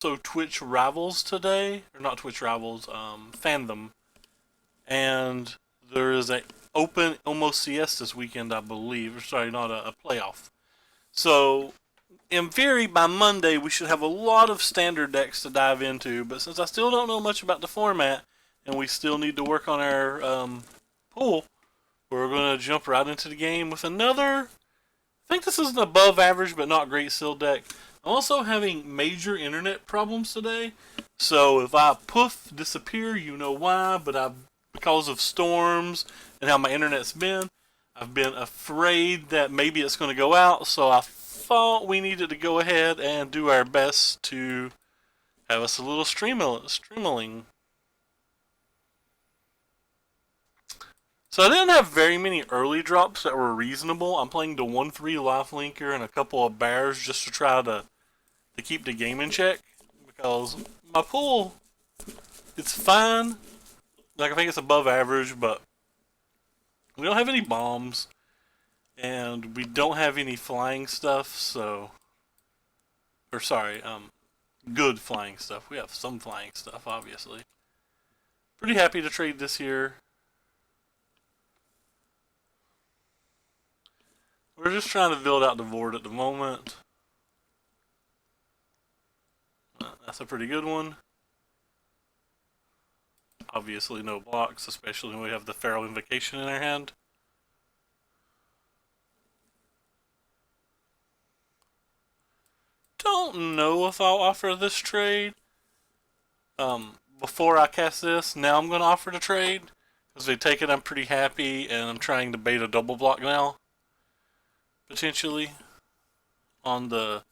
So Twitch Rivals today, or not Twitch Rivals, Fandom, and there is a open almost CS this weekend, I believe. Or sorry, not a playoff. So in theory, by Monday we should have a lot of standard decks to dive into. But since I still don't know much about the format, and we still need to work on our pool, we're going to jump right into the game with another. I think this is an above average but not great seal deck. I'm also having major internet problems today, so if I poof disappear, you know why. But because of storms and how my internet's been, I've been afraid that maybe it's going to go out. So I thought we needed to go ahead and do our best to have us a little streamling. So I didn't have very many early drops that were reasonable. I'm playing the 1-3 Lifelinker and a couple of bears just to try to keep the game in check. Because my pool, it's fine. Like, I think it's above average, but we don't have any bombs. And we don't have any flying stuff, so... Or sorry, good flying stuff. We have some flying stuff, obviously. Pretty happy to trade this here. We're just trying to build out the board at the moment. That's a pretty good one. Obviously no blocks, especially when we have the Feral Invocation in our hand. Don't know if I'll offer this trade. Before I cast this, now I'm going to offer the trade. Because they take it, I'm pretty happy, and I'm trying to bait a double block now. Potentially. On the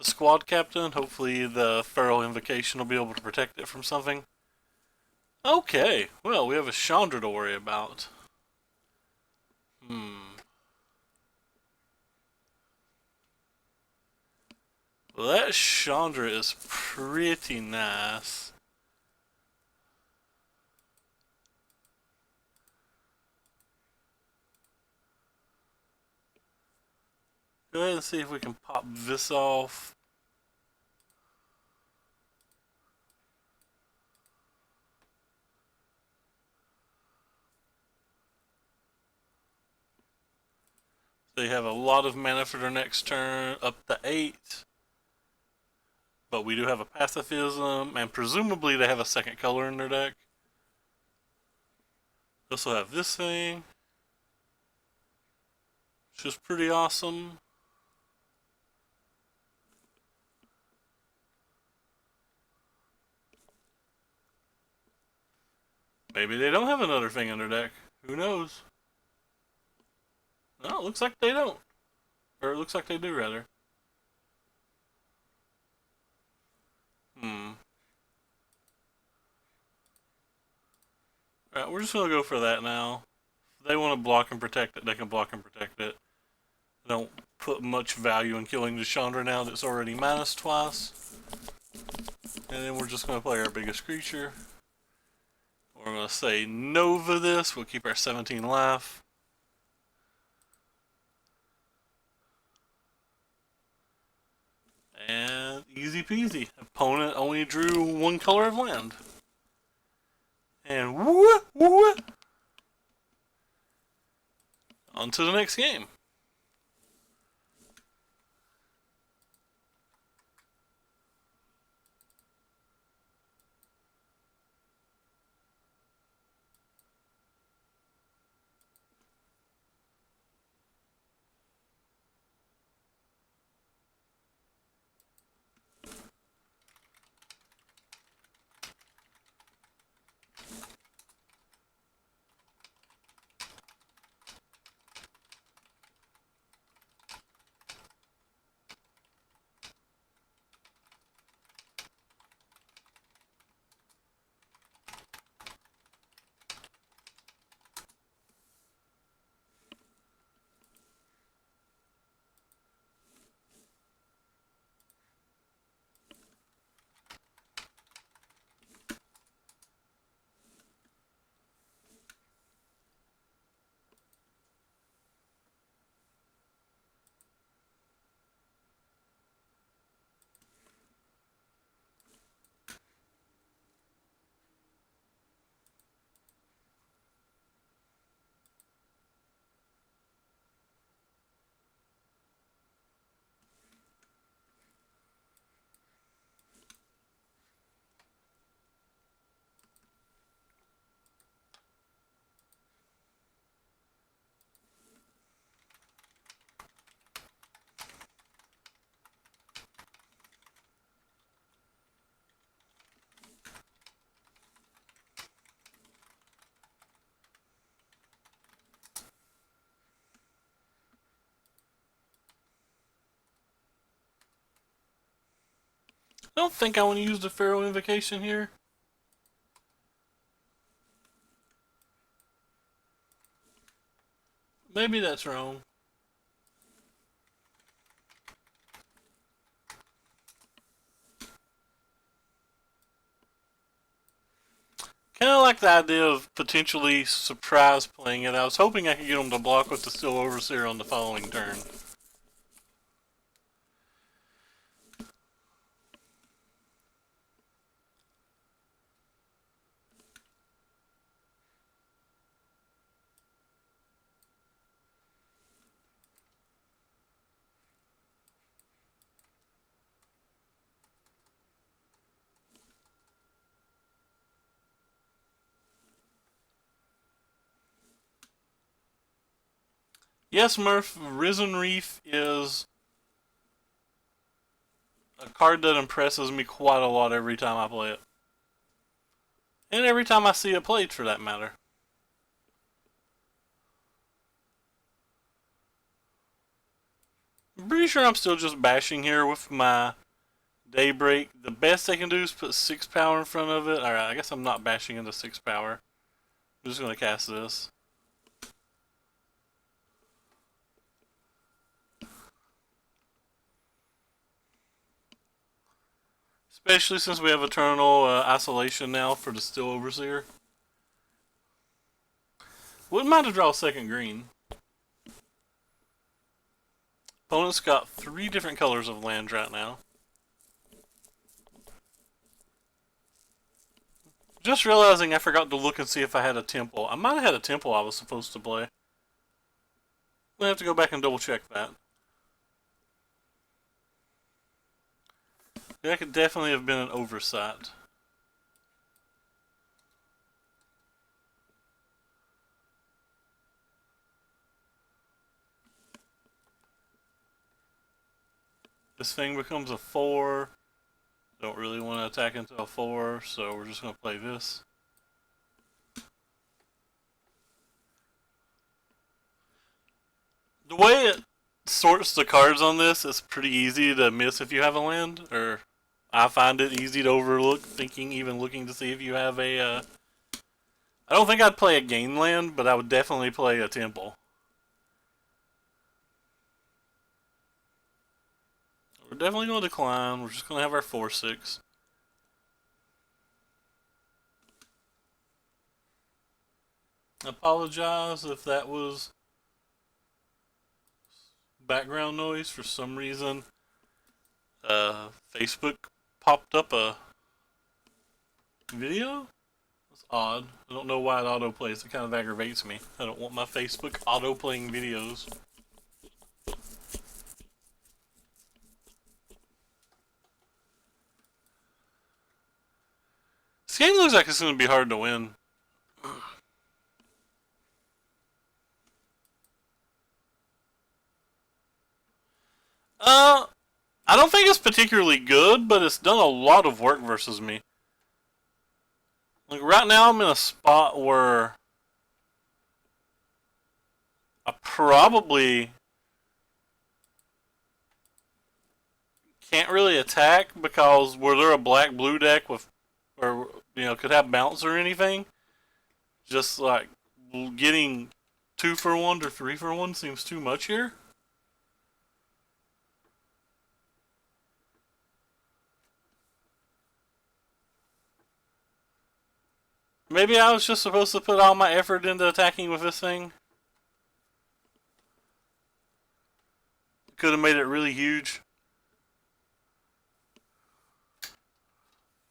squad captain. Hopefully the Feral Invocation will be able to protect it from something. Okay, well, we have a Chandra to worry about. Well, that Chandra is pretty nice. Go ahead and see if we can pop this off. They have a lot of mana for their next turn, up to 8. But we do have a pacifism, and presumably they have a second color in their deck. They also have this thing, which is pretty awesome. Maybe they don't have another thing in their deck. Who knows? No, it looks like they don't. Or it looks like they do, rather. Alright, we're just gonna go for that now. If they want to block and protect it, they can block and protect it. They don't put much value in killing the Chandra now that's already minus twice. And then we're just gonna play our biggest creature. We're gonna say Nova this, we'll keep our 17 life. And easy peasy. Opponent only drew one color of land. And woo woo. On to the next game. I don't think I want to use the Pharaoh Invocation here. Maybe that's wrong. Kind of like the idea of potentially surprise playing it. I was hoping I could get them to block with the Steel Overseer on the following turn. Yes, Murph, Risen Reef is a card that impresses me quite a lot every time I play it. And every time I see it played, for that matter. I'm pretty sure I'm still just bashing here with my Daybreak. The best they can do is put 6 power in front of it. Alright, I guess I'm not bashing into 6 power. I'm just going to cast this. Especially since we have Eternal Isolation now for the Steel Overseer. Wouldn't mind to draw a second green. Opponent's got 3 different colors of land right now. Just realizing I forgot to look and see if I had a temple. I might have had a temple I was supposed to play. We'll have to go back and double check that. That could definitely have been an oversight. This thing becomes a 4. Don't really want to attack into a 4, so we're just going to play this. The way it sorts the cards on this is pretty easy to miss if you have a land, or I find it easy to overlook, even looking to see if you have a... I don't think I'd play a gain land, but I would definitely play a temple. We're definitely going to decline. We're just going to have our 4/6. I apologize if that was background noise. For some reason, Facebook popped up a video. It's odd. I don't know why it autoplays. It kind of aggravates me. I don't want my Facebook auto-playing videos. This game looks like it's going to be hard to win. I don't think it's particularly good, but it's done a lot of work versus me. Like right now I'm in a spot where I probably can't really attack because were there a black-blue deck with, or could have bounce or anything, just like getting 2 for 1 or 3 for 1 seems too much here. Maybe I was just supposed to put all my effort into attacking with this thing. Could have made it really huge.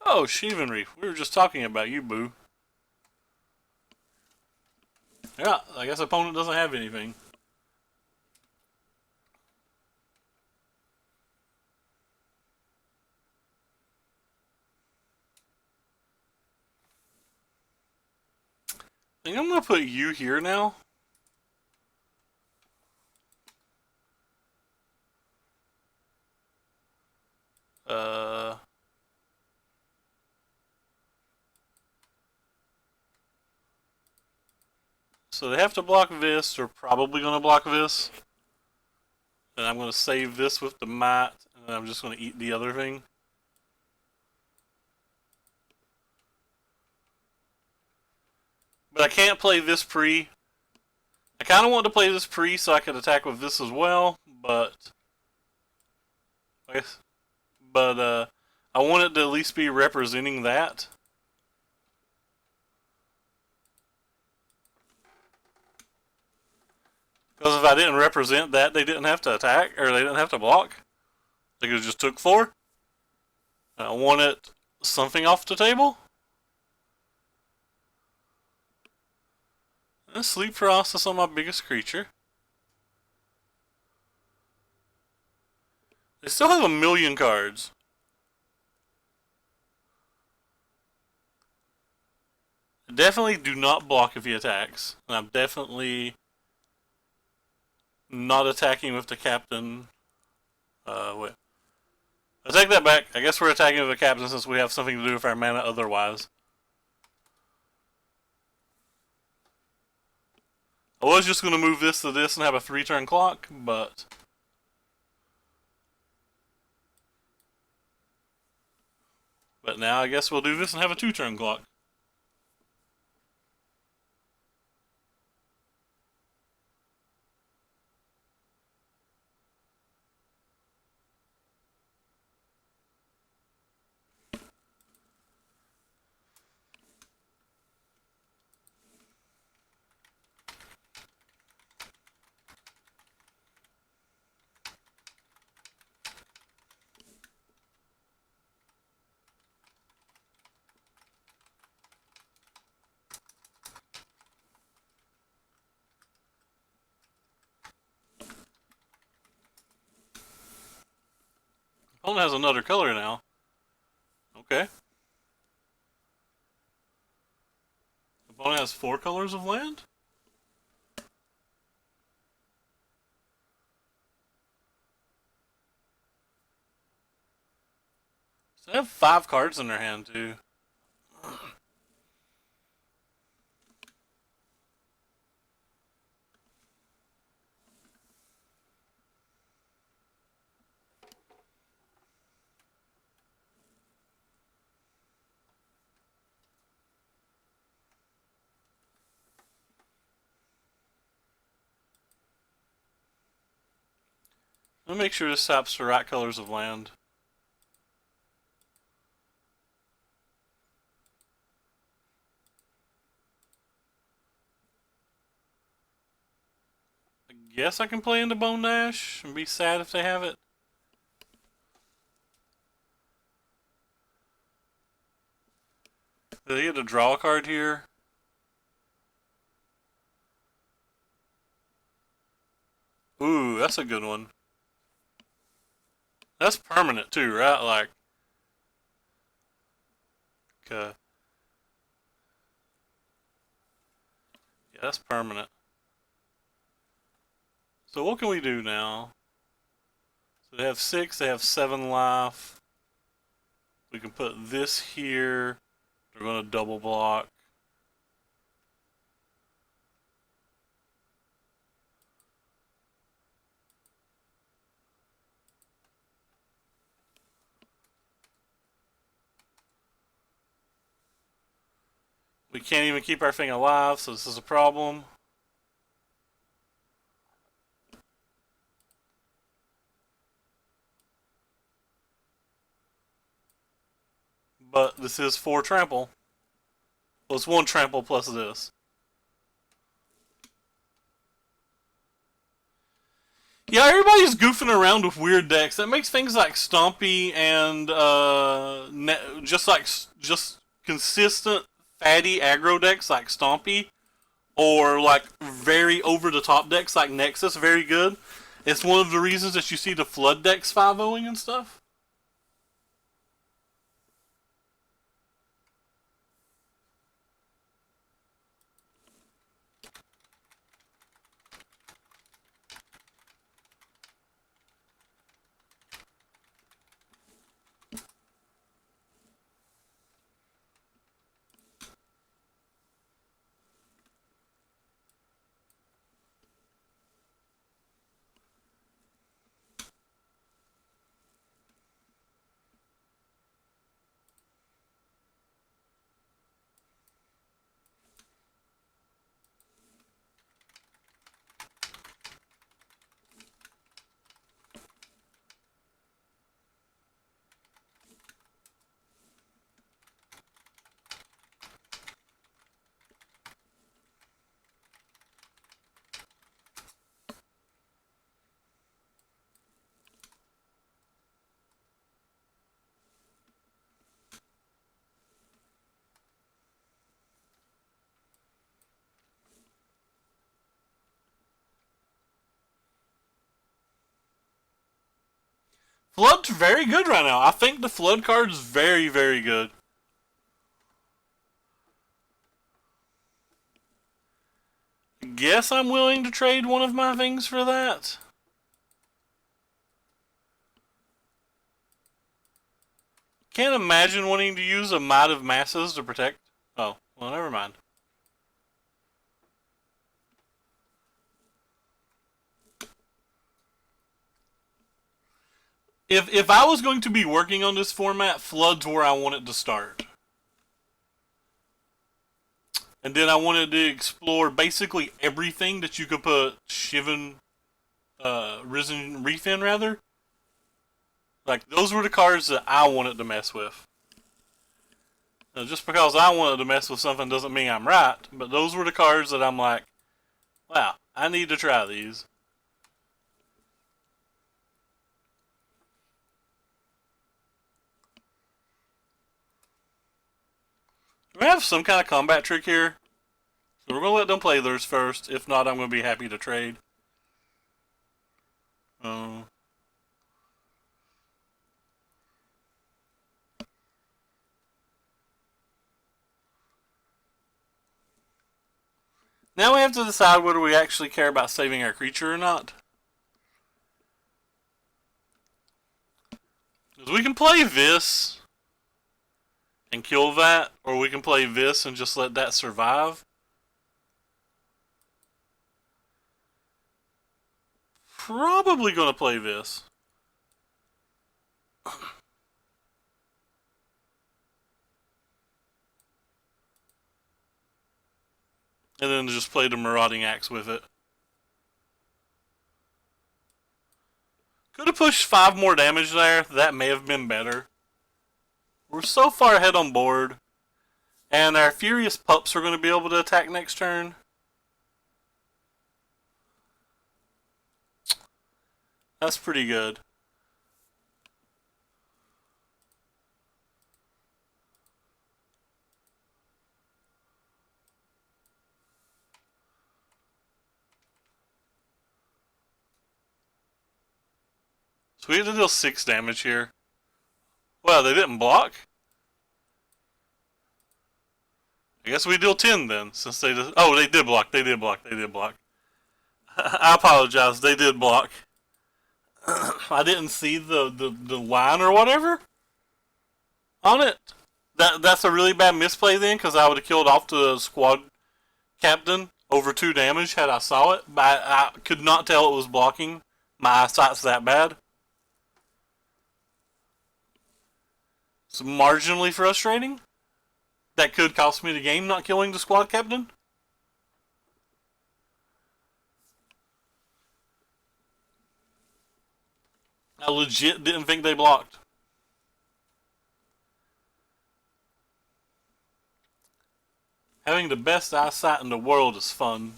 Oh, Shivan we were just talking about you, boo. Yeah, I guess opponent doesn't have anything. I think I'm going to put you here now. So they have to block this. They're probably going to block this. And I'm going to save this with the might. And I'm just going to eat the other thing. But I can't play this pre. I kind of want to play this pre so I could attack with this as well, but I guess, but I want it to at least be representing that. Because if I didn't represent that, they didn't have to attack, or they didn't have to block. They could have just took 4. I wanted something off the table. And sleep paralysis on my biggest creature. They still have a million cards. Definitely do not block if he attacks. And I'm definitely not attacking with the captain. Wait. I take that back. I guess we're attacking with the captain since we have something to do with our mana otherwise. I was just going to move this to this and have a 3-turn clock, but now I guess we'll do this and have a 2-turn clock. Opponent has another color now. Okay. Opponent has 4 colors of land? So they have 5 cards in their hand, too. Let me make sure this taps the right colors of land. I guess I can play into Bone Dash and be sad if they have it. Do they get to draw a card here? Ooh, that's a good one. That's permanent too, right? Like, yeah, that's permanent. So what can we do now? So they have 6, they have 7 life. We can put this here. They're going to double block. We can't even keep our thing alive, so this is a problem. But this is 4 trample. Well, it's 1 trample plus this. Yeah, everybody's goofing around with weird decks. That makes things like Stompy and just consistent fatty aggro decks like Stompy, or like very over the top decks like Nexus very good. It's one of the reasons that you see the flood decks 5-0ing and stuff. Flood's very good right now. I think the Flood card's very, very good. Guess I'm willing to trade one of my things for that. Can't imagine wanting to use a Might of Masses to protect. Oh, well, never mind. If I was going to be working on this format, Flood's where I want it to start. And then I wanted to explore basically everything that you could put Risen Reef in, rather. Like, those were the cards that I wanted to mess with. Now, just because I wanted to mess with something doesn't mean I'm right, but those were the cards that I'm like, wow, I need to try these. We have some kind of combat trick here. So we're going to let them play theirs first. If not, I'm going to be happy to trade. Now we have to decide whether we actually care about saving our creature or not. Because we can play this and kill that, or we can play this and just let that survive. Probably going to play this. And then just play the Marauding Axe with it. Could have pushed 5 more damage there. That may have been better. We're so far ahead on board. And our Furious Pups are going to be able to attack next turn. That's pretty good. So we have to deal 6 damage here. Well, they didn't block. I guess we deal 10 then, since they just... Oh, they did block, they did block, they did block. I apologize, they did block. I didn't see the line or whatever on it. That's a really bad misplay then, because I would have killed off the squad captain over 2 damage had I saw it, but I could not tell it was blocking. My eyesight's that bad. It's marginally frustrating. That could cost me the game, not killing the squad captain. I legit didn't think they blocked. Having the best eyesight in the world is fun.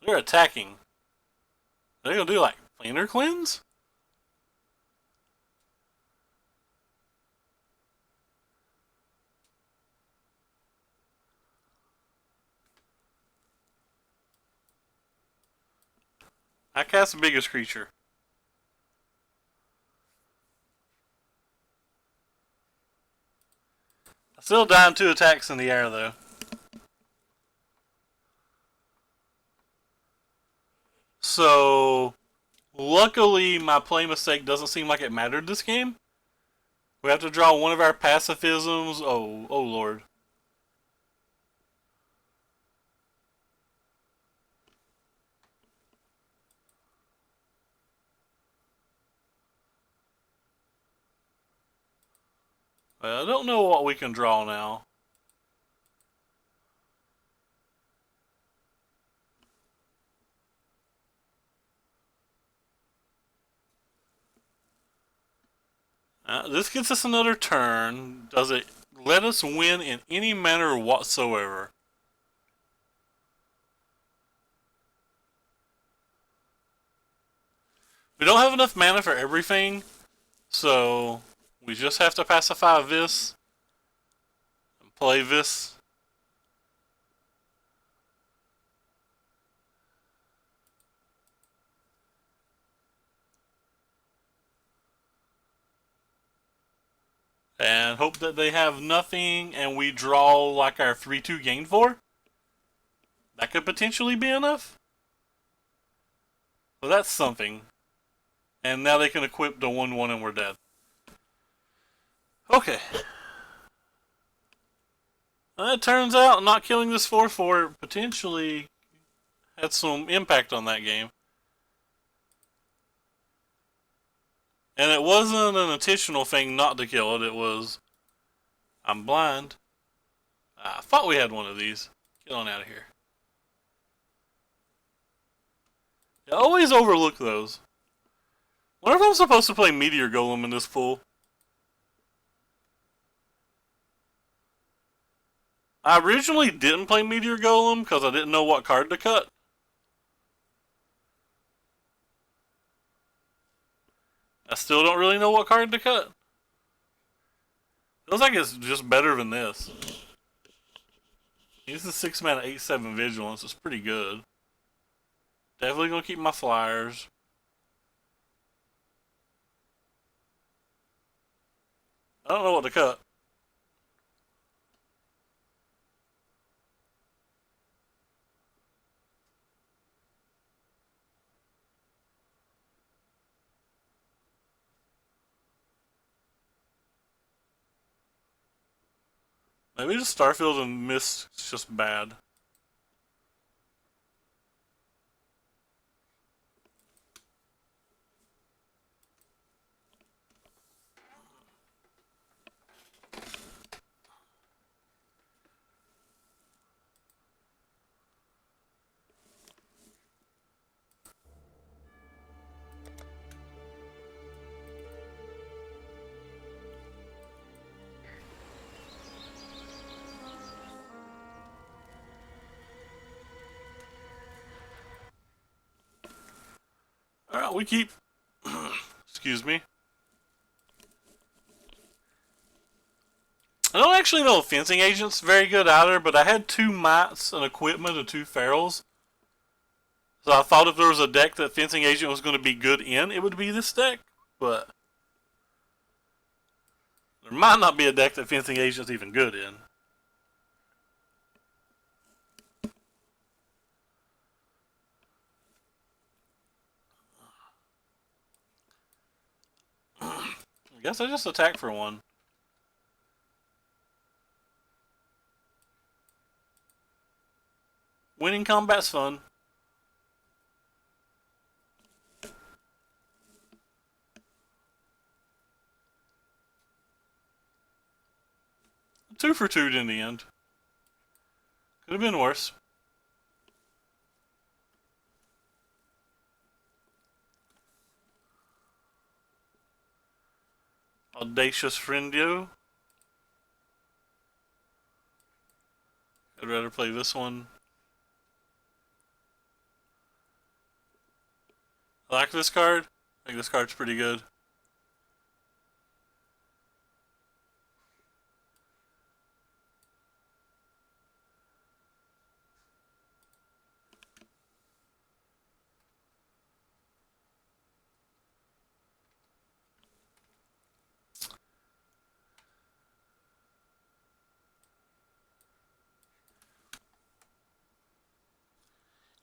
They're attacking. They're gonna do like planar cleanse? I cast the biggest creature. I still dying 2 attacks in the air though. So, luckily my play mistake doesn't seem like it mattered this game. We have to draw one of our pacifisms. Oh lord. I don't know what we can draw now. This gets us another turn. Does it let us win in any manner whatsoever? We don't have enough mana for everything, so we just have to pacify this and play this. and hope that they have nothing and we draw like our 3-2 gain for. That could potentially be enough. So that's something. And now they can equip the 1-1 and we're dead. Okay. It turns out not killing this 4-4 potentially had some impact on that game. And it wasn't an intentional thing not to kill it. It was, I'm blind. I thought we had one of these. Get on out of here. I always overlook those. Wonder if I'm supposed to play Meteor Golem in this pool. I originally didn't play Meteor Golem because I didn't know what card to cut. I still don't really know what card to cut. Feels like it's just better than this. This is 6 mana, 8/7 Vigilance. It's pretty good. Definitely gonna keep my flyers. I don't know what to cut. Maybe just Starfield and Mist is just bad. Alright, we keep... Excuse me. I don't actually know if Fencing Agent's very good either, but I had 2 Mites, an Equipment, and 2 Ferals. So I thought if there was a deck that Fencing Agent was going to be good in, it would be this deck. But there might not be a deck that Fencing Agent's even good in. I guess I just attack for 1. Winning combat's fun. Two for 2 in the end. Could have been worse. Audacious Friendio. I'd rather play this one. I like this card. I think this card's pretty good.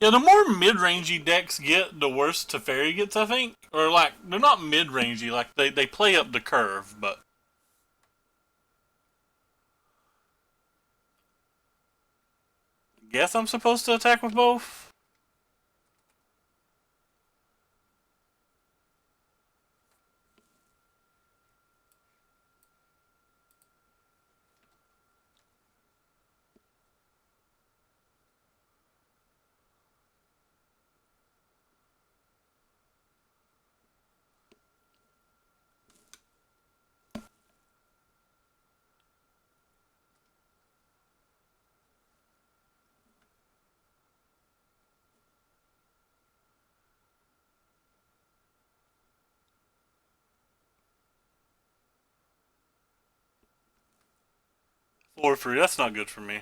Yeah, the more mid-rangey decks get, the worse Teferi gets, I think. Or, like, they're not mid-rangey, like, they play up the curve, but... Guess I'm supposed to attack with both? Or free, that's not good for me.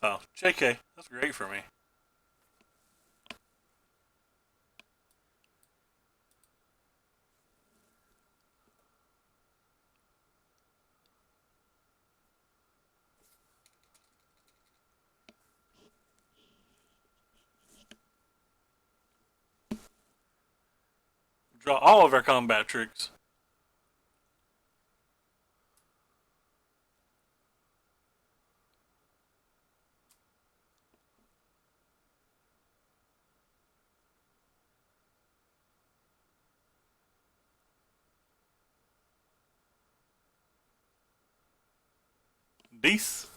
Oh, JK, that's great for me. Draw all of our combat tricks. Beast.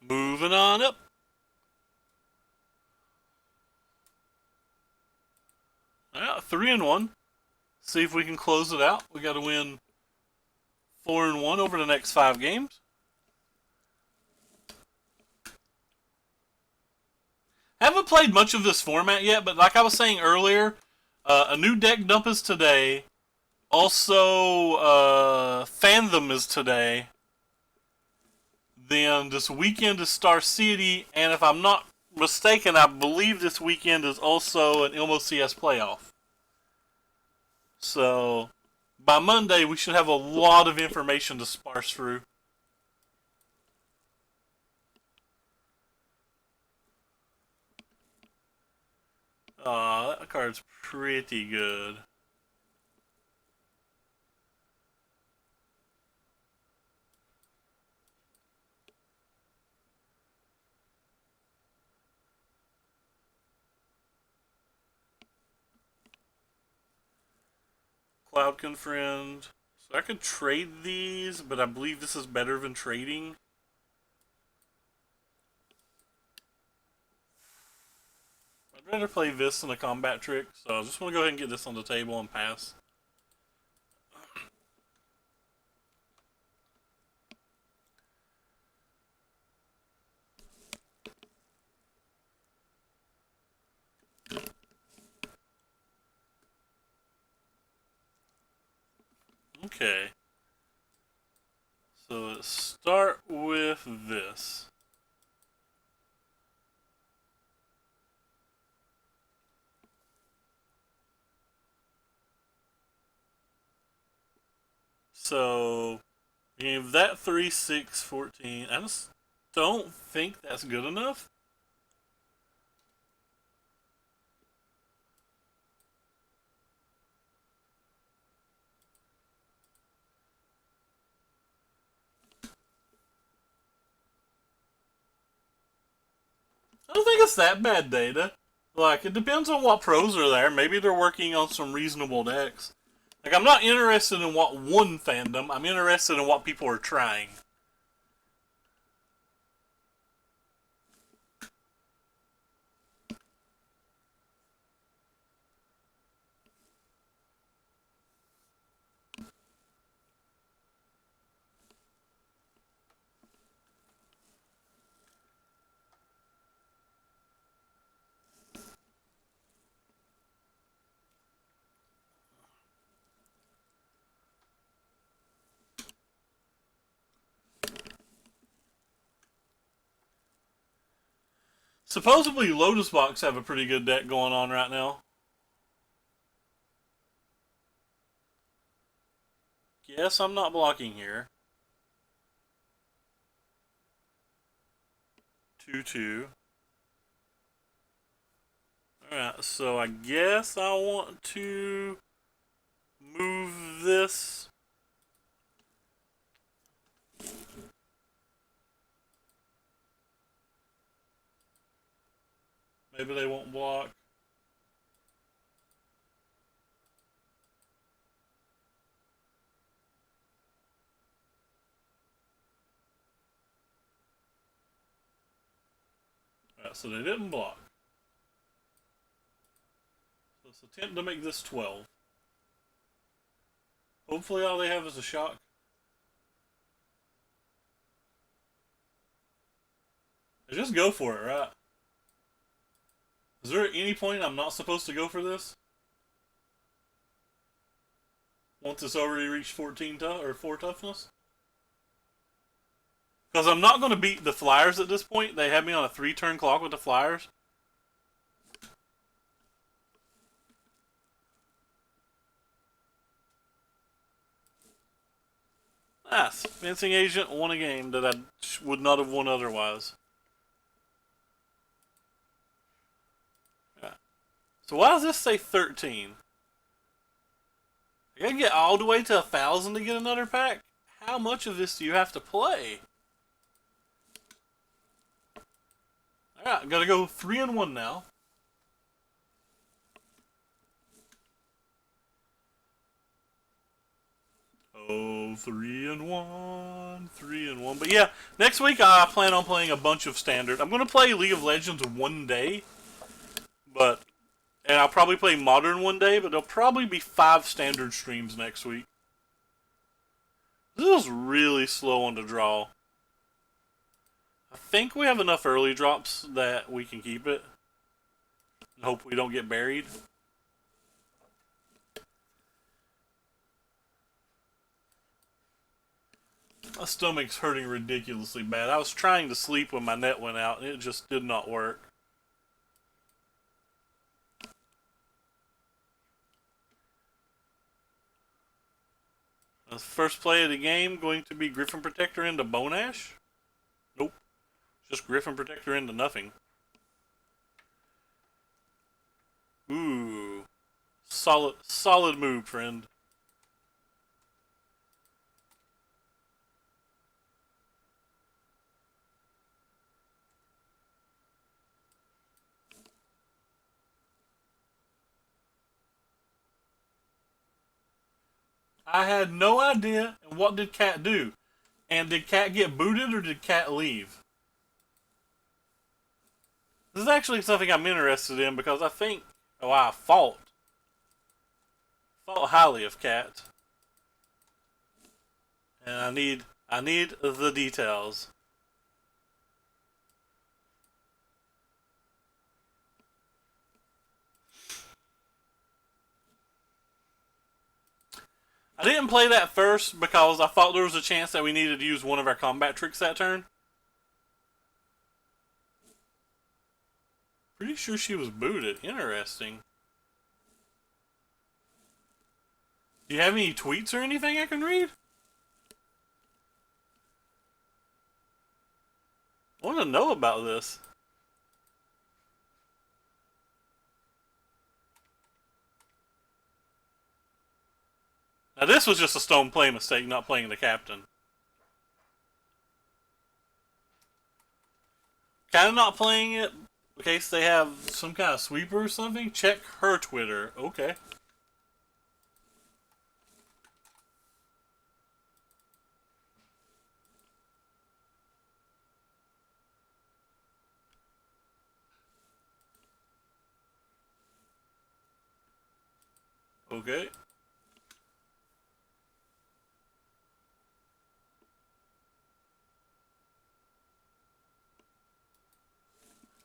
Moving on up. Yeah, 3-1. See if we can close it out. We got to win 4-1 over the next 5 games. Haven't played much of this format yet, but like I was saying earlier, a new deck dump is today. Also, Fandom is today. Then this weekend is Star City, and if I'm not mistaken, I believe this weekend is also an CS playoff. So, by Monday, we should have a lot of information to sparse through. That card's pretty good. Cloud Confriend. So I could trade these, but I believe this is better than trading. I'd rather play this than a combat trick, so I just want to go ahead and get this on the table and pass. Okay. So let's start with this. So, give that 3, 6, 14. I just don't think that's good enough. I don't think it's that bad data. Like, it depends on what pros are there. Maybe they're working on some reasonable decks. Like, I'm not interested in what won Fandom. I'm interested in what people are trying. Supposedly, Lotus Box have a pretty good deck going on right now. Yes, I'm not blocking here. 2-2. Alright, so I guess I want to move this. Maybe they won't block. Alright, so they didn't block. So let's attempt to make this 12. Hopefully all they have is a shock. Just go for it, right? Is there any point I'm not supposed to go for this? Once it's already reached 14 or 4 toughness? Because I'm not going to beat the Flyers at this point. They have me on a 3-turn clock with the Flyers. Nice. Fencing Agent won a game that I would not have won otherwise. So why does this say 13? I gotta get all the way to 1,000 to get another pack? How much of this do you have to play? Alright, gotta go 3-1 now. Oh, 3-1, 3-1. But yeah, next week I plan on playing a bunch of standard. I'm gonna play League of Legends one day, and I'll probably play Modern one day, but there'll probably be 5 standard streams next week. This is really slow on the draw. I think we have enough early drops that we can keep it. And hope we don't get buried. My stomach's hurting ridiculously bad. I was trying to sleep when my net went out, and it just did not work. The first play of the game going to be Griffin Protector into Bonash? Nope. Just Griffin Protector into nothing. Ooh. Solid move, friend. I had no idea. And what did Cat do? And did Cat get booted or did Cat leave? This is actually something I'm interested in because I think, oh, I thought highly of Cat, and I need the details. I didn't play that first because I thought there was a chance that we needed to use one of our combat tricks that turn. Pretty sure she was booted. Interesting. Do you have any tweets or anything I can read? I want to know about this. Now this was just a stone play mistake, not playing the captain. Kind of not playing it in case they have some kind of sweeper or something. Check her Twitter. Okay. Okay.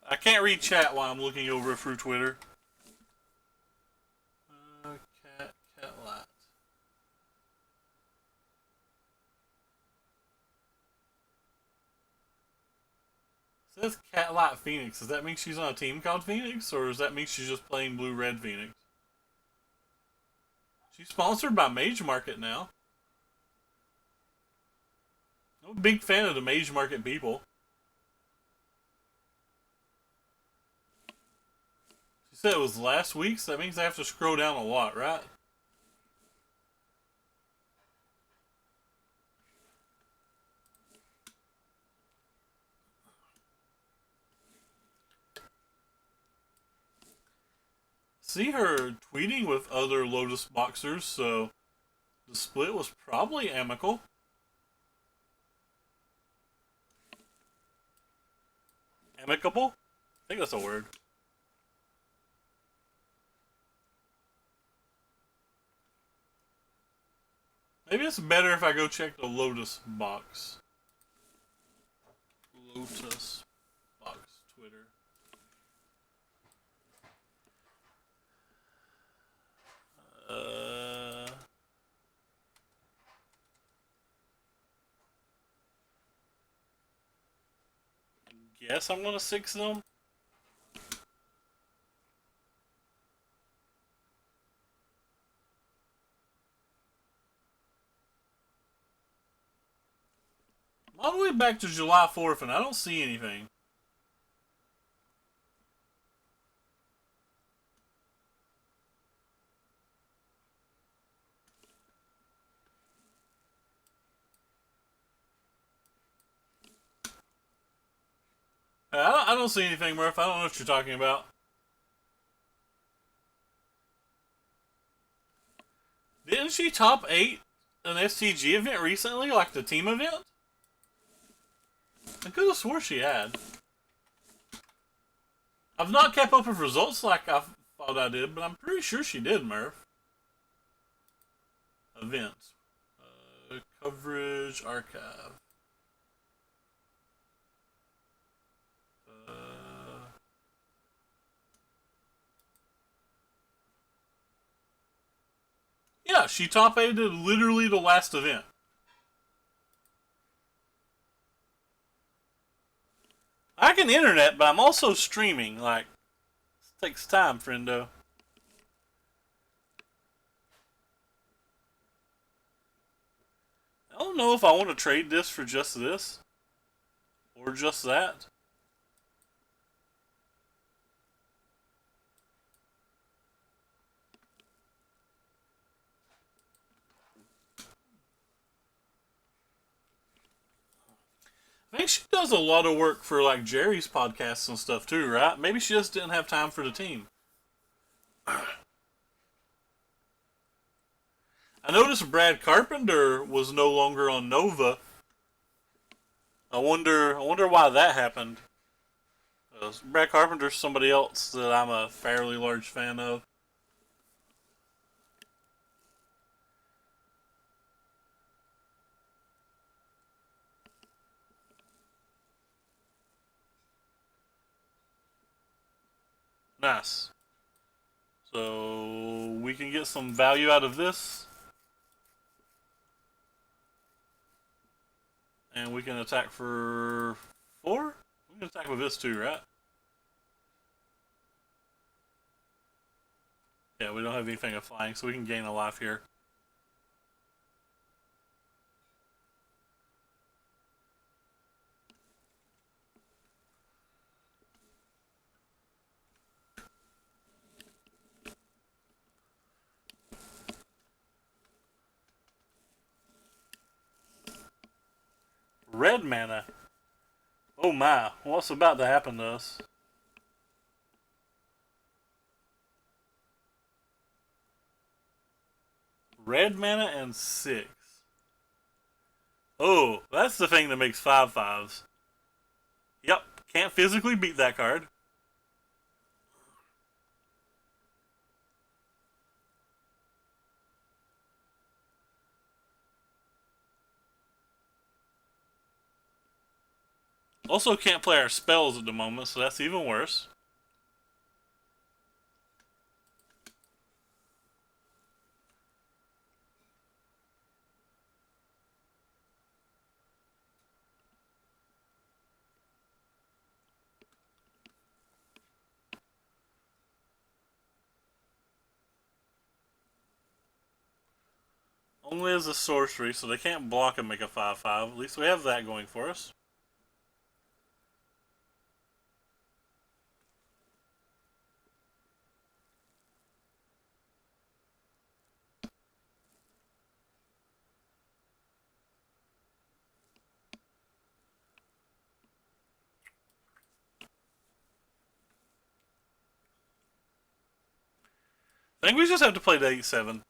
I can't read chat while I'm looking over through Twitter. Cat light. It says Cat Light Phoenix. Does that mean she's on a team called Phoenix, or does that mean she's just playing Blue Red Phoenix? She's sponsored by Mage Market now. I'm a big fan of the Mage Market people. She said it was last week, so that means I have to scroll down a lot, right? See her tweeting with other Lotus boxers, so the split was probably amicable. Amicable? I think that's a word. Maybe it's better if I go check the Lotus box. Lotus box Twitter. Guess I'm gonna 6 them. I'm all the way back to July 4th and I don't see anything. I don't see anything, Murph. I don't know what you're talking about. Didn't she top 8 an STG event recently, like the team event? I could have swore she had. I've not kept up with results like I thought I did, but I'm pretty sure she did, Murph. Events. Coverage archive. Yeah, she top 8'd literally the last event. I can internet, but I'm also streaming. Like, it takes time, friendo. I don't know if I want to trade this for just this. Or just that. I think she does a lot of work for like Jerry's podcasts and stuff too, right? Maybe she just didn't have time for the team. I noticed Brad Carpenter was no longer on Nova. I wonder why that happened. Brad Carpenter's somebody else that I'm a fairly large fan of. Nice. So we can get some value out of this. And we can attack for 4? We can attack with this too, right? Yeah, we don't have anything of flying, so we can gain a life here. Red mana. Oh my, what's about to happen to us? Red mana and 6. Oh, that's the thing that makes 5/5s. Yep, can't physically beat that card. Also can't play our spells at the moment, so that's even worse. Only as a sorcery, so they can't block and make a 5/5. At least we have that going for us. I think we just have to play the 8/7.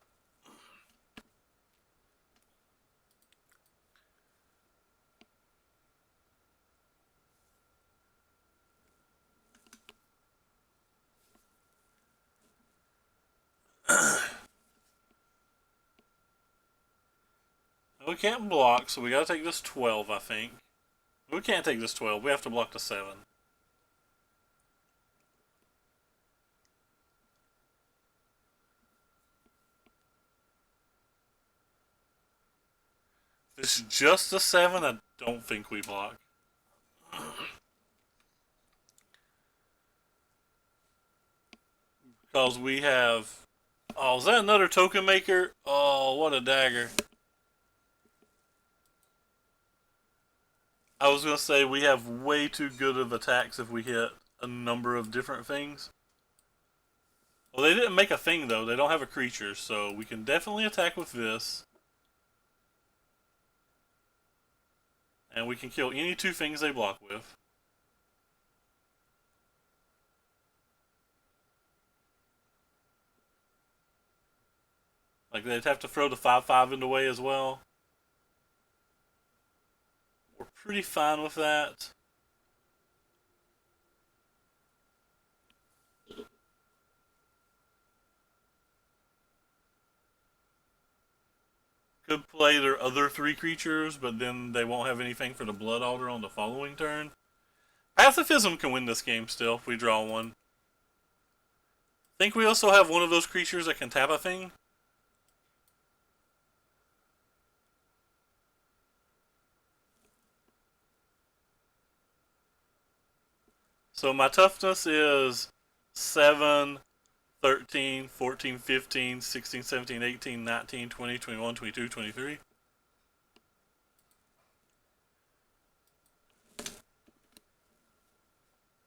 We can't block, so we gotta take this 12, I think. We can't take this 12, we have to block the 7. If it's just a 7, I don't think we block. Because we have... Oh, is that another token maker? Oh, what a dagger. I was going to say we have way too good of attacks if we hit a number of different things. Well, they didn't make a thing, though. They don't have a creature, so we can definitely attack with this. And we can kill any 2 things they block with. Like they'd have to throw the 5/5 into way as well. We're pretty fine with that. Could play their other 3 creatures, but then they won't have anything for the Blood Altar on the following turn. Pacifism can win this game still if we draw one. Think we also have one of those creatures that can tap a thing? So my toughness is 7, 13, 14, 15, 16, 17, 18, 19, 20, 21, 22, 23.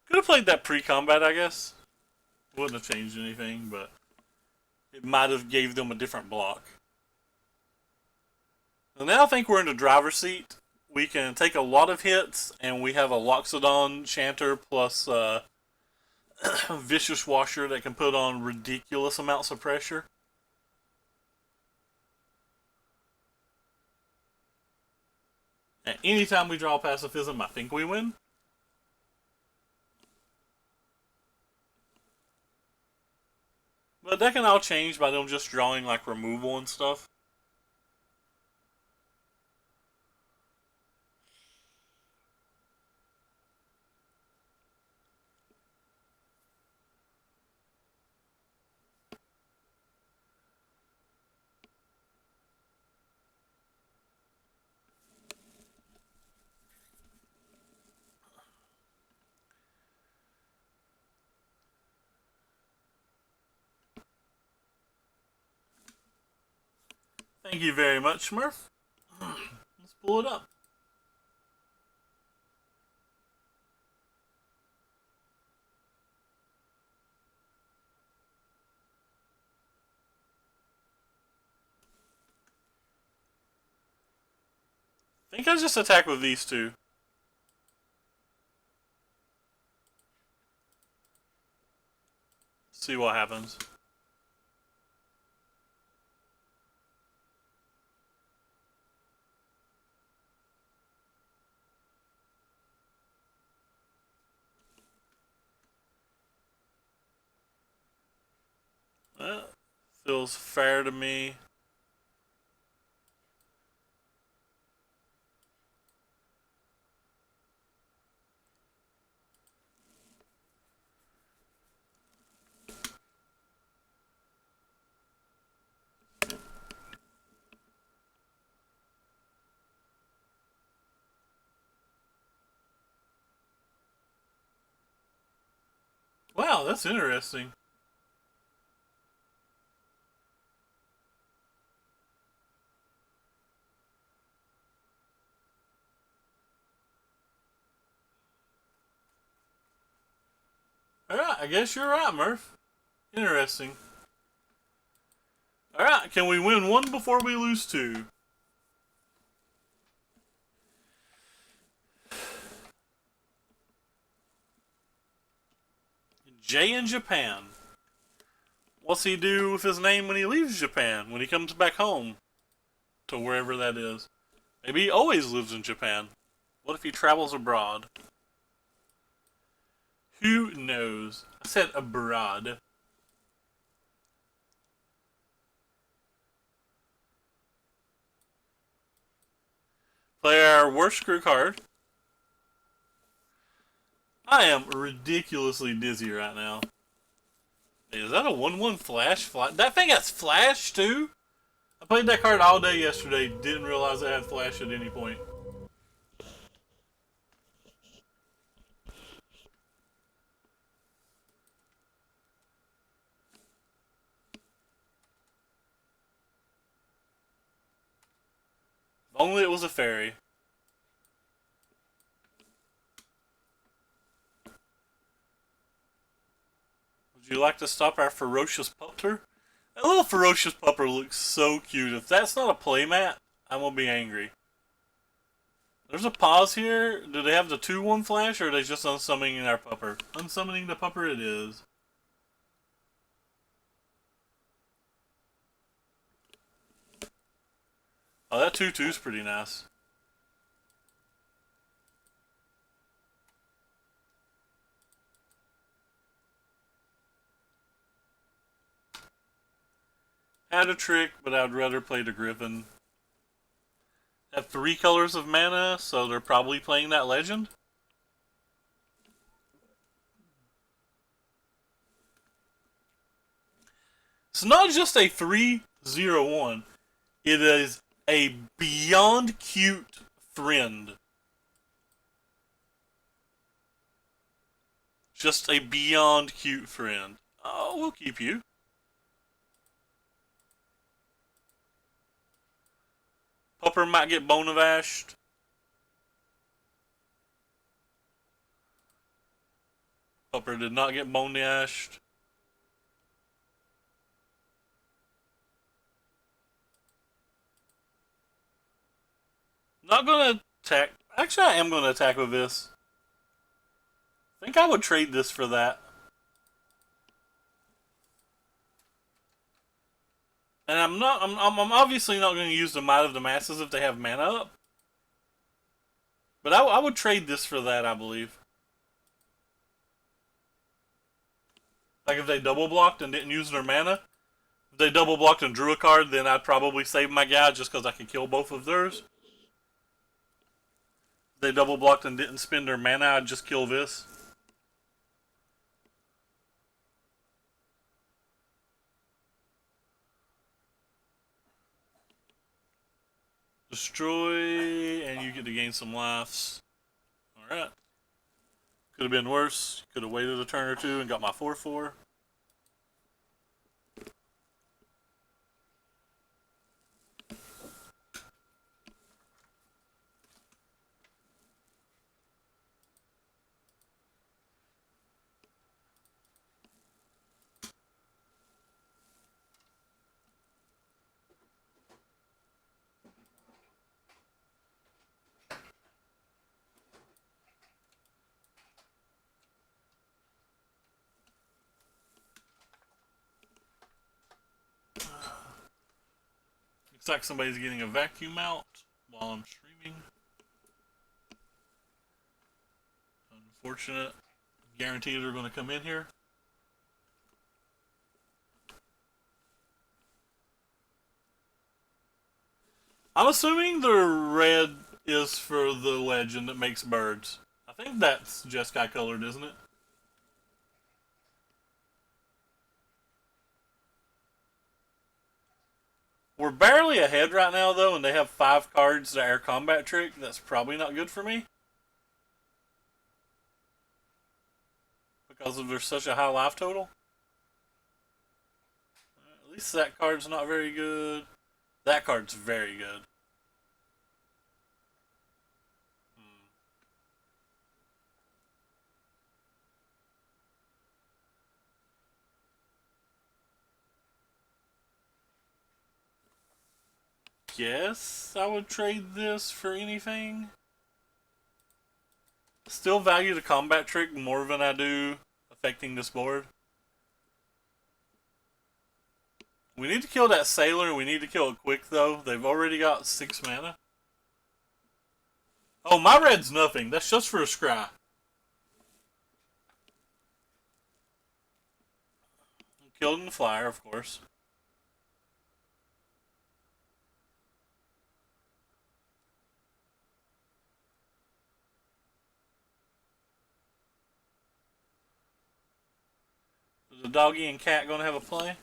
Could have played that pre-combat, I guess. Wouldn't have changed anything, but it might have gave them a different block. So now I think we're in the driver's seat. We can take a lot of hits, and we have a Loxodon Chanter plus Vicious Washer that can put on ridiculous amounts of pressure. And anytime we draw Pacifism, I think we win. But that can all change by them just drawing like removal and stuff. Thank you very much, Smurf. Let's pull it up. I think I just attack with these two. See what happens. That feels fair to me. Wow, that's interesting. Alright, I guess you're right, Murph. Interesting. Alright, can we win one before we lose two? Jay in Japan. What's he do with his name when he leaves Japan? When he comes back home? To wherever that is. Maybe he always lives in Japan. What if he travels abroad? Who knows? I said abroad. Play our worst screw card. I am ridiculously dizzy right now. Is that a 1/1 flash? That thing has flash too? I played that card all day yesterday. Didn't realize it had flash at any point. If only it was a fairy. Would you like to stop our ferocious pupper? That little ferocious pupper looks so cute. If that's not a playmat, I'm gonna be angry. There's a pause here. Do they have the 2/1 flash, or are they just unsummoning our pupper? Unsummoning the pupper it is. Oh, that 2/2 is pretty nice. Had a trick, but I'd rather play the Griffin. Have 3 colors of mana, so they're probably playing that legend. It's not just a 3/0/1. It is a beyond cute friend. Just a beyond cute friend. Oh, we'll keep you. Pupper might get Bonavashed. Pupper did not get Bonavashed. Not gonna attack. Actually, I am gonna attack with this. I think I would trade this for that. And I'm not. I'm obviously not going to use the Might of the Masses if they have mana up. But I would trade this for that, I believe. Like if they double blocked and didn't use their mana. If they double blocked and drew a card, then I'd probably save my guy just because I could kill both of theirs. If they double blocked and didn't spend their mana, I'd just kill this. Destroy, and you get to gain some lives. Alright. Could have been worse. Could have waited a turn or two and got my 4/4. Looks like somebody's getting a vacuum out while I'm streaming. Unfortunate. Guaranteed they're going to come in here. I'm assuming the red is for the legend that makes birds. I think that's Jeskai colored, isn't it? We're barely ahead right now, though, and they have 5 cards that are combat trick. That's probably not good for me. Because there's such a high life total. At least that card's not very good. That card's very good. Guess I would trade this for anything. Still value the combat trick more than I do affecting this board. We need to kill that sailor. We need to kill it quick, though. They've already got 6 mana. Oh, my red's nothing. That's just for a scry. Killed in the flyer, of course. Is the doggy and cat going to have a play?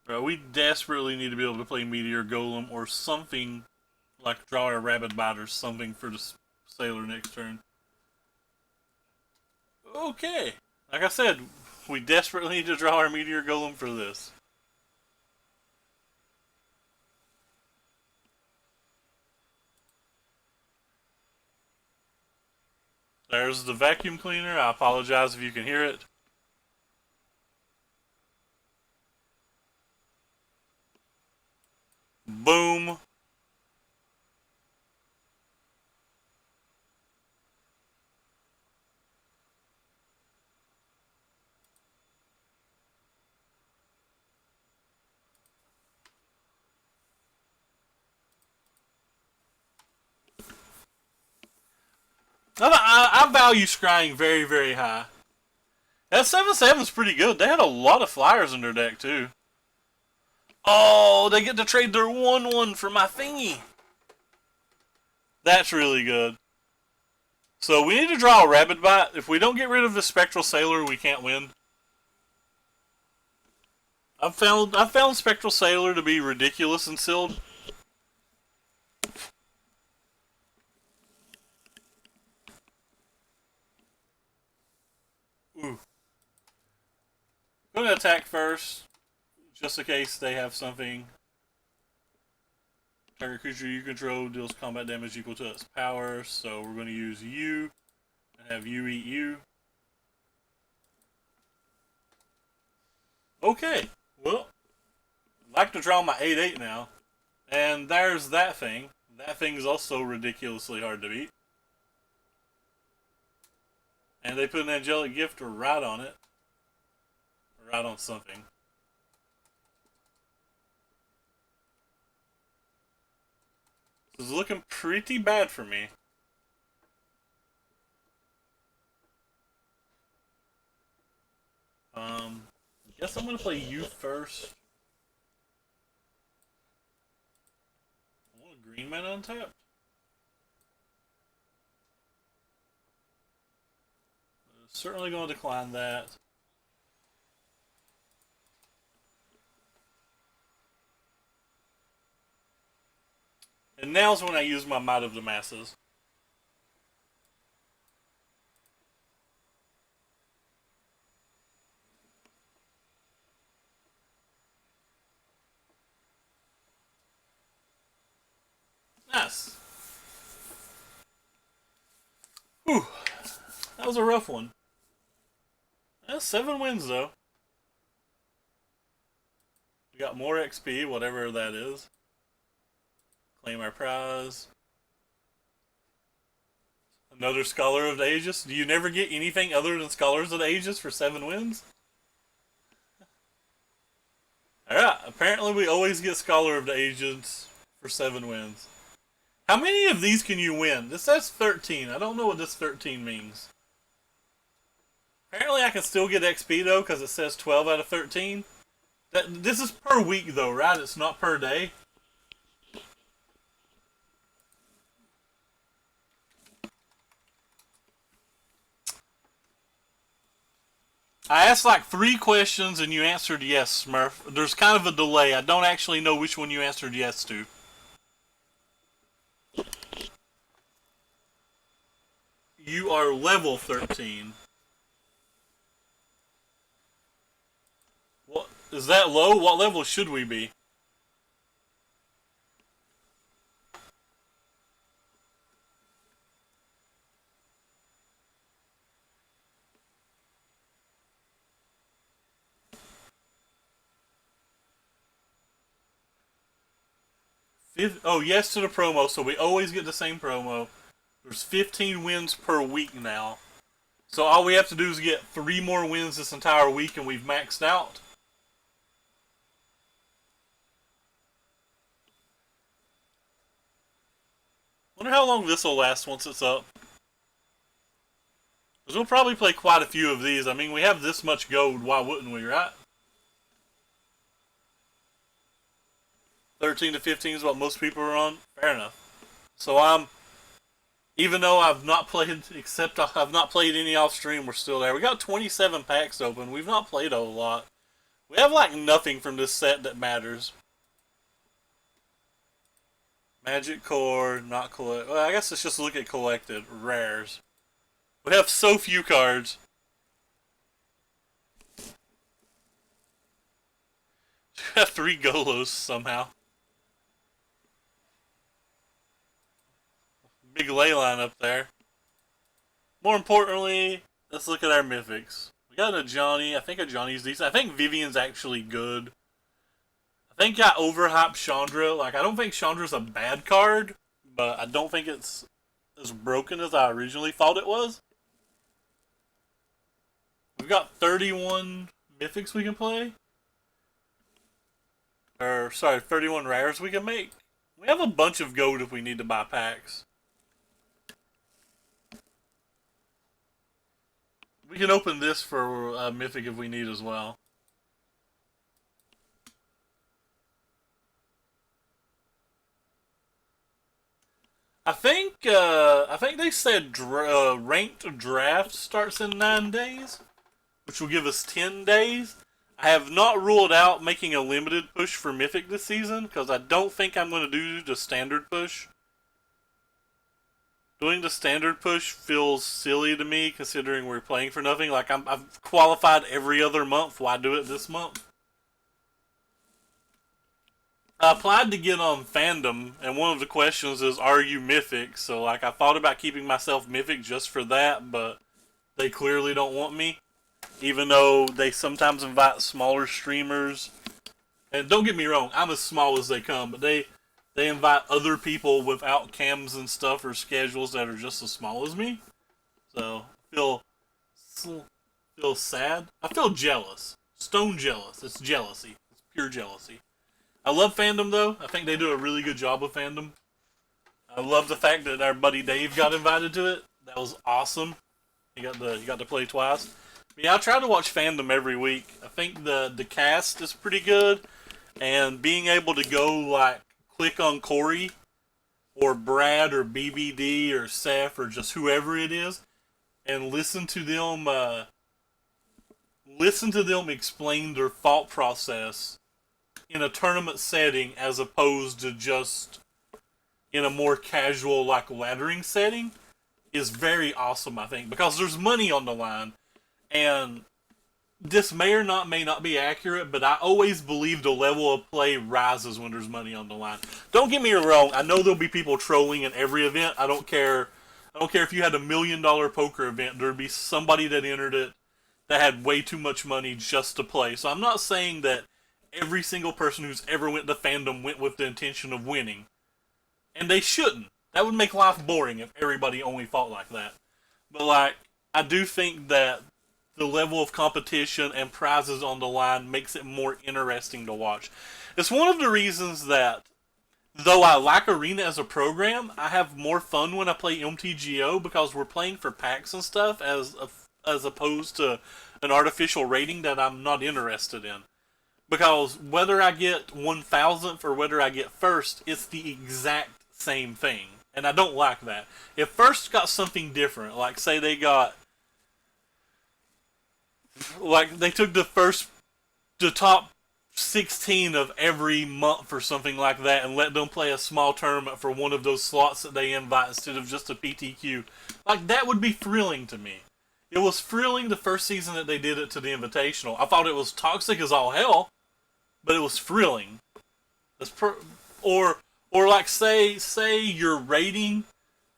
Bro, we desperately need to be able to play Meteor Golem or something like draw a Rabid Bite or something for the sailor next turn. Okay. Like I said, we desperately need to draw our Meteor Golem for this. There's the vacuum cleaner. I apologize if you can hear it. Boom. I value scrying very, very high. That 7/7's pretty good. They had a lot of flyers in their deck, too. Oh, they get to trade their 1/1 for my thingy. That's really good. So we need to draw a Rabid Bite. If we don't get rid of the Spectral Sailor, we can't win. I've found Spectral Sailor to be ridiculous and sealed. Ooh. Gonna attack first, just in case they have something. Target creature you control deals combat damage equal to its power, so we're gonna use you and have you eat you. Okay, well, I'd like to draw my 8/8 now. And there's that thing. That thing's also ridiculously hard to beat. And they put an Angelic Gift right on it. Right on something. This is looking pretty bad for me. Guess I'm gonna play you first. I want a green mana untapped. Certainly gonna decline that. And now's when I use my Might of the Masses. Nice. Whew. That was a rough one. That's 7 wins, though. We got more XP, whatever that is. Claim our prize. Another Scholar of the Aegis. Do you never get anything other than Scholars of the Aegis for 7 wins? Alright, apparently we always get Scholar of the Aegis for 7 wins. How many of these can you win? This says 13. I don't know what this 13 means. Apparently I can still get XP though, because it says 12 out of 13. This is per week though, right? It's not per day. I asked like 3 questions and you answered yes, Smurf. There's kind of a delay. I don't actually know which one you answered yes to. You are level 13. What is that low? What level should we be? Oh, yes to the promo, so we always get the same promo. There's 15 wins per week now. So all we have to do is get 3 more wins this entire week and we've maxed out. Wonder how long this will last once it's up. Because we'll probably play quite a few of these. I mean, we have this much gold, why wouldn't we, right? 13 to 15 is what most people are on. Fair enough. So even though I've not played any off stream, we're still there. We got 27 packs open. We've not played a whole lot. We have like nothing from this set that matters. Magic Core, not collect. Well, I guess let's just look at collected rares. We have so few cards. We have 3 Golos somehow. Big ley line up there. More importantly, let's look at our mythics. We got a Johnny. I think a Johnny's decent. I think Vivian's actually good. I think I overhyped Chandra. Like, I don't think Chandra's a bad card, but I don't think it's as broken as I originally thought it was. We've got 31 mythics we can play. Or, sorry, 31 rares we can make. We have a bunch of gold if we need to buy packs. We can open this for Mythic if we need as well. I think they said ranked draft starts in 9 days, which will give us 10 days. I have not ruled out making a limited push for Mythic this season, because I don't think I'm going to do the standard push. Doing the standard push feels silly to me, considering we're playing for nothing. Like, I've qualified every other month. Why do it this month? I applied to get on Fandom, and one of the questions is, are you Mythic? So, like, I thought about keeping myself Mythic just for that, but they clearly don't want me. Even though they sometimes invite smaller streamers. And don't get me wrong, I'm as small as they come, but they invite other people without cams and stuff or schedules that are just as small as me. So, I feel sad. I feel jealous. Stone jealous. It's jealousy. It's pure jealousy. I love Fandom, though. I think they do a really good job with Fandom. I love the fact that our buddy Dave got invited to it. That was awesome. He got to play twice. But yeah, I try to watch Fandom every week. I think the cast is pretty good. And being able to go, like, click on Corey or Brad or BBD or Seth or just whoever it is and listen to them explain their thought process in a tournament setting as opposed to just in a more casual, like, laddering setting is very awesome, I think, because there's money on the line. And this may not be accurate, but I always believe the level of play rises when there's money on the line. Don't get me wrong, I know there'll be people trolling in every event. I don't care if you had $1 million poker event, there'd be somebody that entered it that had way too much money just to play. So I'm not saying that every single person who's ever went to Fandom went with the intention of winning. And they shouldn't. That would make life boring if everybody only thought like that. But, like, I do think that the level of competition and prizes on the line makes it more interesting to watch. It's one of the reasons that, though I like Arena as a program, I have more fun when I play MTGO because we're playing for packs and stuff as opposed to an artificial rating that I'm not interested in. Because whether I get 1,000th or whether I get first, it's the exact same thing. And I don't like that. If first got something different, like say they got, like they took the top 16 of every month or something like that and let them play a small tournament for one of those slots that they invite instead of just a PTQ. Like, that would be thrilling to me. It was thrilling the first season that they did it to the Invitational. I thought it was toxic as all hell, but it was thrilling. Or like say your rating,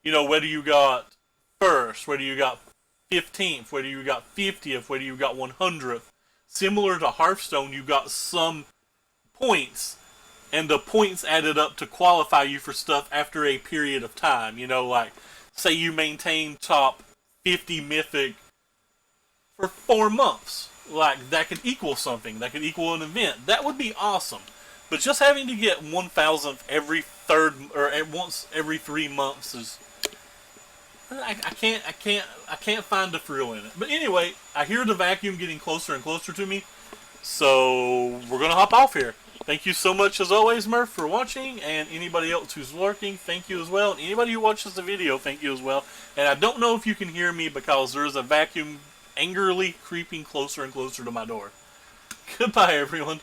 you know, whether you got first, whether you got 15th, whether you got 50th, whether you got 100th. Similar to Hearthstone, you got some points, and the points added up to qualify you for stuff after a period of time. You know, like, say you maintain top 50 Mythic for 4 months. Like, that could equal something. That could equal an event. That would be awesome. But just having to get 1,000th every once every 3 months is... I can't find the thrill in it. But anyway, I hear the vacuum getting closer and closer to me, so we're gonna hop off here. Thank you so much as always, Murph, for watching, and anybody else who's lurking, thank you as well. And anybody who watches the video, thank you as well. And I don't know if you can hear me because there's a vacuum angrily creeping closer and closer to my door. Goodbye, everyone.